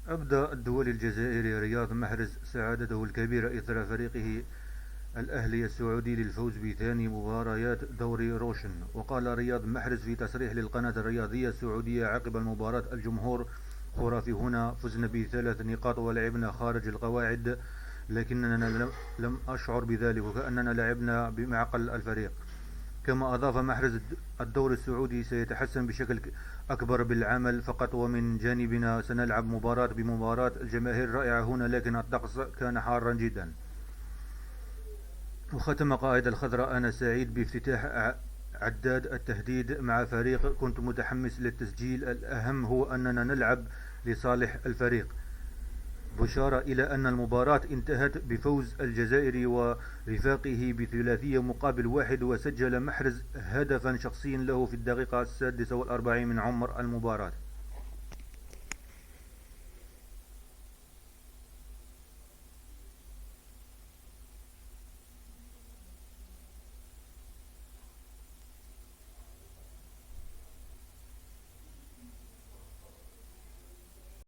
أبدى الدولي الجزائري رياض محرز سعادته الكبيرة إثر فريقه الأهلي السعودي للفوز بثاني مباريات دوري روشن. وقال رياض محرز في تصريح للقناة الرياضية السعودية عقب المباراة: الجمهور خرافي، هنا فزنا بثلاث نقاط ولعبنا خارج القواعد، لكننا لم أشعر بذلك، وكأننا لعبنا بمعقل الفريق. كما أضاف محرز: الدوري السعودي سيتحسن بشكل أكبر بالعمل فقط، ومن جانبنا سنلعب مباراة بمباراة. الجماهير رائعة هنا، لكن الطقس كان حارا جدا. وختم قائد الخضراء: أنا سعيد بافتتاح عداد التهديد مع فريق كنت متحمس للتسجيل، الأهم هو أننا نلعب لصالح الفريق. بشارة إلى أن المباراة انتهت بفوز الجزائري ورفاقه بثلاثية مقابل واحد، وسجل محرز هدفا شخصيا له في الدقيقة 46 من عمر المباراة.